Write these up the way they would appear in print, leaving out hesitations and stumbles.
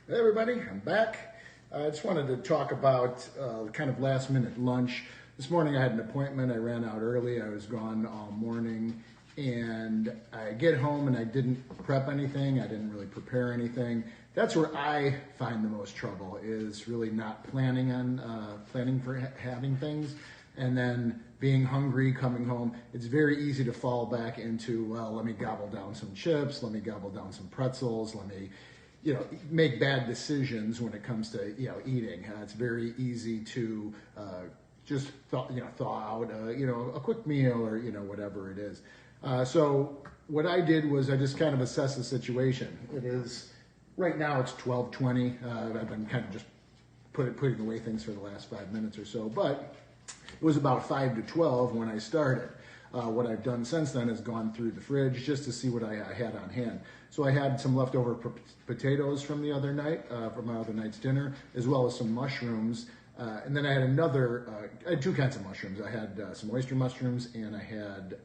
Hey everybody, I'm back. I just wanted to talk about kind of last minute lunch. This morning I had an appointment. I ran out early. I was gone all morning and I get home and I didn't prep anything. I didn't really prepare anything. That's where I find the most trouble, is really not planning for having things, and then being hungry coming home. It's very easy to fall back into, well, let me gobble down some chips, let me gobble down some pretzels, let me make bad decisions when it comes to, eating. It's very easy to just thaw out, a quick meal or, whatever it is. So what I did was I just kind of assessed the situation. It is, right now it's 12:20. I've been kind of just putting away things for the last 5 minutes or so, but it was about 5 to 12 when I started. What I've done since then is gone through the fridge just to see what I had on hand. So I had some leftover potatoes from the other night, from my other night's dinner, as well as some mushrooms. And then I had two kinds of mushrooms. I had some oyster mushrooms and I had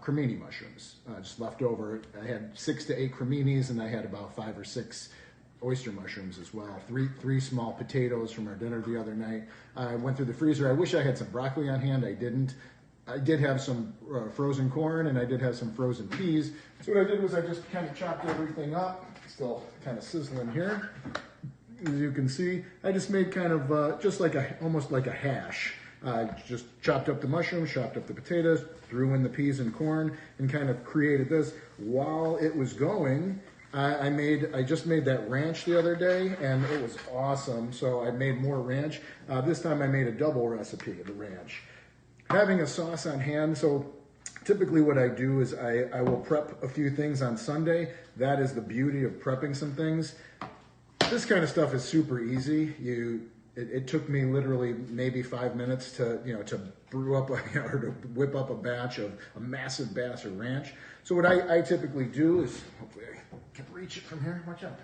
cremini mushrooms, just left over. I had 6 to 8 creminis and I had about 5 or 6 oyster mushrooms as well. Three small potatoes from our dinner the other night. I went through the freezer. I wish I had some broccoli on hand. I didn't. I did have some frozen corn and I did have some frozen peas. So what I did was I just kind of chopped everything up. Still kind of sizzling here. As you can see, I just made kind of just like almost like a hash. Just chopped up the mushrooms, chopped up the potatoes, threw in the peas and corn, and kind of created this. While it was going, I just made that ranch the other day, and it was awesome. So I made more ranch. This time I made a double recipe of the ranch. Having a sauce on hand, so typically what I do is I will prep a few things on Sunday. That is the beauty of prepping some things. This kind of stuff is super easy. It took me literally maybe 5 minutes to brew up or to whip up a massive batch of ranch. So what I typically do is, hopefully I can reach it from here. Watch out.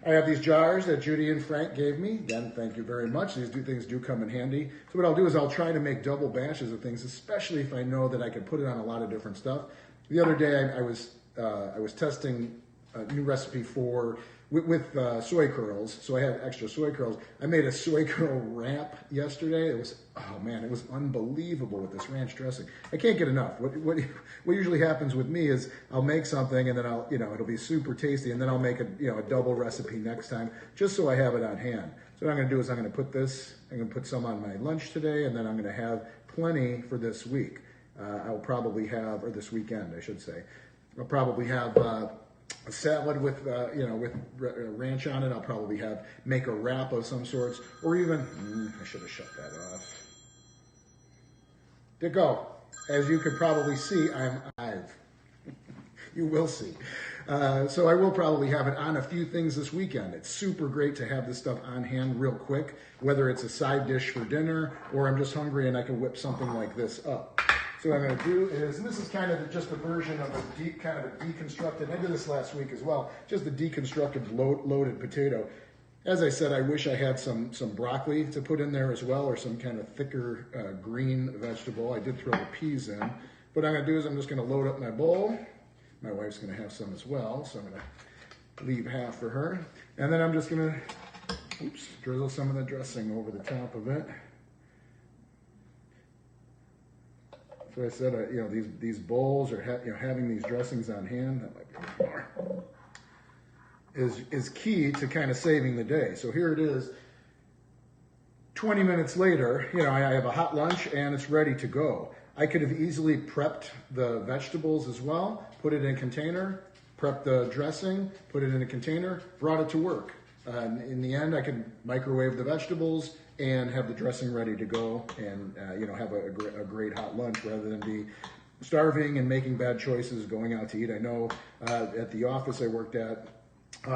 I have these jars that Judy and Frank gave me. Again, thank you very much. These things do come in handy. So what I'll do is I'll try to make double batches of things, especially if I know that I can put it on a lot of different stuff. The other day I was testing a new recipe with soy curls, so I had extra soy curls. I made a soy curl wrap yesterday. It was unbelievable with this ranch dressing. I can't get enough. What usually happens with me is I'll make something and then it'll be super tasty, and then I'll make a double recipe next time just so I have it on hand. So what I'm going to do is I'm going to put some on my lunch today, and then I'm going to have plenty for this week. I'll probably have, or this weekend I should say, I'll probably have a salad with ranch on it. I'll probably make a wrap of some sorts, or even I should have shut that off. Dicko, as you could probably see, I'm live. You will see. So I will probably have it on a few things this weekend. It's super great to have this stuff on hand real quick, whether it's a side dish for dinner or I'm just hungry and I can whip something like this up. So what I'm going to do is, and this is kind of just a version of a deconstructed, I did this last week as well, just a deconstructed loaded potato. As I said, I wish I had some broccoli to put in there as well, or some kind of thicker green vegetable. I did throw the peas in. What I'm going to do is I'm just going to load up my bowl. My wife's going to have some as well, so I'm going to leave half for her. And then I'm just going to, drizzle some of the dressing over the top of it. So I said, these bowls or having these dressings on hand, that might be more, is key to kind of saving the day. So here it is, 20 minutes later, I have a hot lunch and it's ready to go. I could have easily prepped the vegetables as well, put it in a container, prepped the dressing, put it in a container, brought it to work. In the end, I could microwave the vegetables and have the dressing ready to go, and have a great hot lunch rather than be starving and making bad choices going out to eat. I know at the office I worked at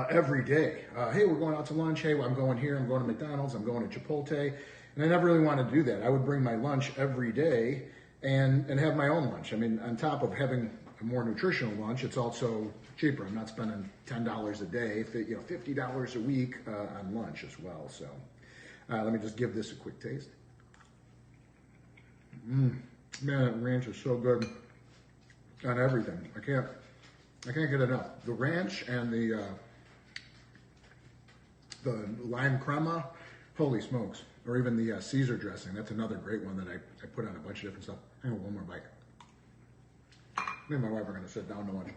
every day, hey, we're going out to lunch. Hey, I'm going here. I'm going to McDonald's. I'm going to Chipotle, and I never really wanted to do that. I would bring my lunch every day and have my own lunch. I mean, on top of having a more nutritional lunch, it's also cheaper. I'm not spending $10 a day, $50 a week on lunch as well. So let me just give this a quick taste. Man, that ranch is so good on everything. I can't get enough. The ranch and the lime crema, holy smokes. Or even the Caesar dressing. That's another great one that I put on a bunch of different stuff. Hang on, one more bite. Me and my wife are going to sit down to lunch.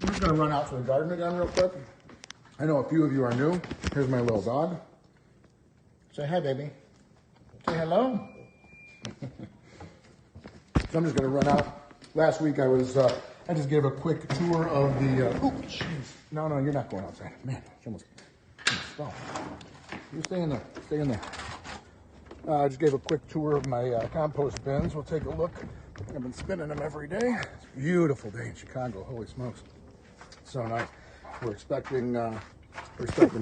I'm just going to run out for the garden again real quick. I know a few of you are new. Here's my little dog. Say hi, baby. Say hello. So I'm just going to run out. Last week I just gave a quick tour of the, oh, jeez. No, you're not going outside. Man, you almost fell. You stay in there. Stay in there. I just gave a quick tour of my compost bins. We'll take a look. I've been spinning them every day. It's a beautiful day in Chicago. Holy smokes. So nice. We're expecting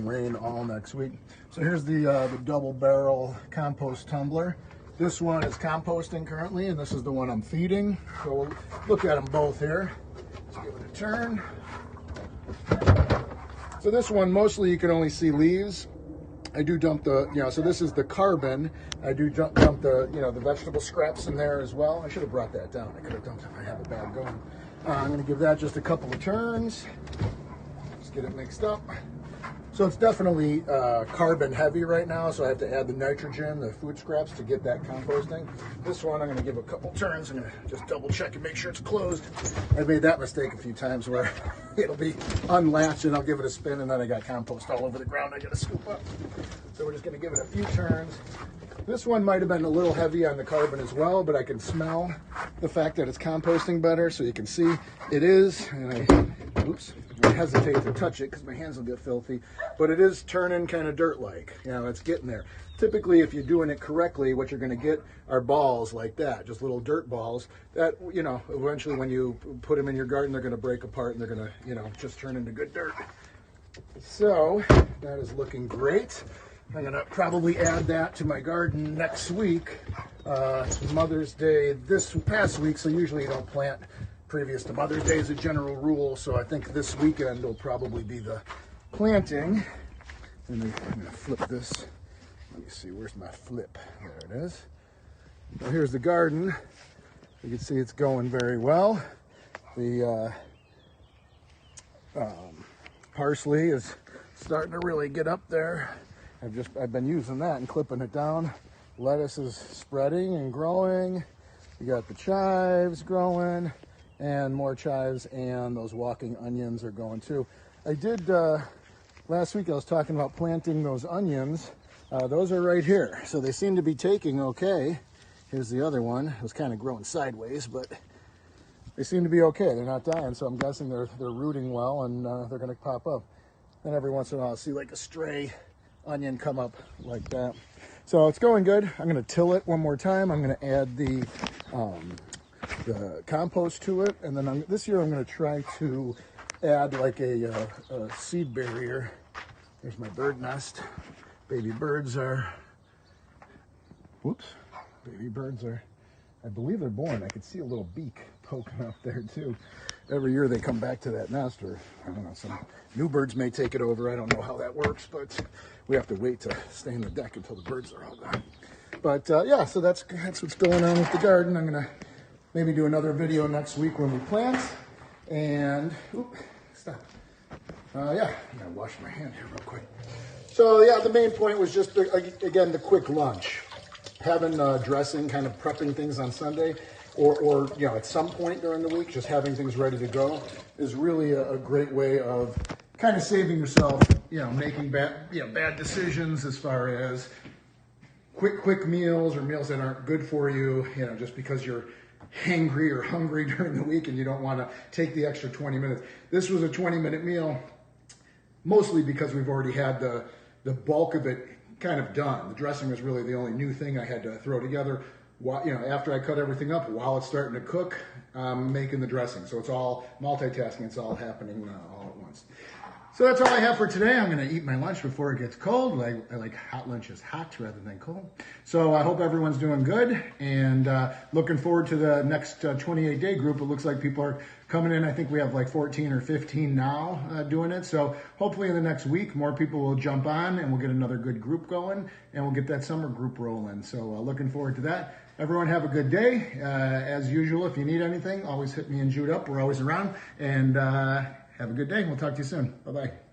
rain all next week. So here's the double barrel compost tumbler. This one is composting currently, and this is the one I'm feeding. So we'll look at them both here. Let's give it a turn. So this one, mostly you can only see leaves. I do dump the, so this is the carbon. I do dump the, the vegetable scraps in there as well. I should have brought that down. I could have dumped it if I have a bag going. I'm going to give that just a couple of turns. Just get it mixed up. So it's definitely carbon heavy right now, so I have to add the nitrogen, the food scraps to get that composting. This one I'm going to give a couple turns. I'm going to just double check and make sure it's closed. I've made that mistake a few times where it'll be unlatched and I'll give it a spin and then I got compost all over the ground I got to scoop up. So we're just going to give it a few turns. This one might have been a little heavy on the carbon as well, but I can smell the fact that it's composting better, so you can see it is, and I hesitate to touch it because my hands will get filthy, but it is turning kind of dirt-like. It's getting there. Typically, if you're doing it correctly, what you're going to get are balls like that, just little dirt balls that, eventually when you put them in your garden, they're going to break apart and they're going to, just turn into good dirt. So that is looking great. I'm going to probably add that to my garden next week. It's Mother's Day this past week, so usually you don't plant previous to Mother's Day as a general rule, so I think this weekend will probably be the planting. And I'm going to flip this. Let me see, where's my flip? There it is. So here's the garden. You can see it's going very well. The parsley is starting to really get up there. I've been using that and clipping it down. Lettuce is spreading and growing. You got the chives growing and more chives, and those walking onions are going too. I did, last week I was talking about planting those onions. Those are right here. So they seem to be taking okay. Here's the other one. It was kind of growing sideways, but they seem to be okay. They're not dying, so I'm guessing they're rooting well and they're gonna pop up. Then every once in a while I'll see like a stray onion come up like that. So it's going good. I'm going to till it one more time. I'm going to add the compost to it, and then this year I'm going to try to add like a seed barrier. There's my bird nest. Baby birds are, I believe they're born. I could see a little beak poking up there too. Every year they come back to that nest, or I don't know, some new birds may take it over. I don't know how that works, but we have to wait to stay in the deck until the birds are all gone. But yeah, so that's what's going on with the garden. I'm gonna maybe do another video next week when we plant. And stop. Yeah, I'm gonna wash my hand here real quick. So yeah, the main point was just again the quick lunch, having dressing, kind of prepping things on Sunday. Or at some point during the week, just having things ready to go is really a great way of kind of saving yourself, making bad decisions as far as quick meals or meals that aren't good for you, just because you're hangry or hungry during the week and you don't want to take the extra 20 minutes. This was a 20-minute meal, mostly because we've already had the bulk of it kind of done. The dressing was really the only new thing I had to throw together. After I cut everything up, while it's starting to cook, I'm making the dressing. So it's all multitasking. It's all happening all at once. So that's all I have for today. I'm going to eat my lunch before it gets cold. I like hot lunches hot rather than cold. So I hope everyone's doing good, and looking forward to the next 28-day group. It looks like people are coming in. I think we have like 14 or 15 now doing it. So hopefully in the next week, more people will jump on and we'll get another good group going and we'll get that summer group rolling. So looking forward to that. Everyone have a good day. As usual, if you need anything, always hit me and Jude up. We're always around. And have a good day. We'll talk to you soon. Bye-bye.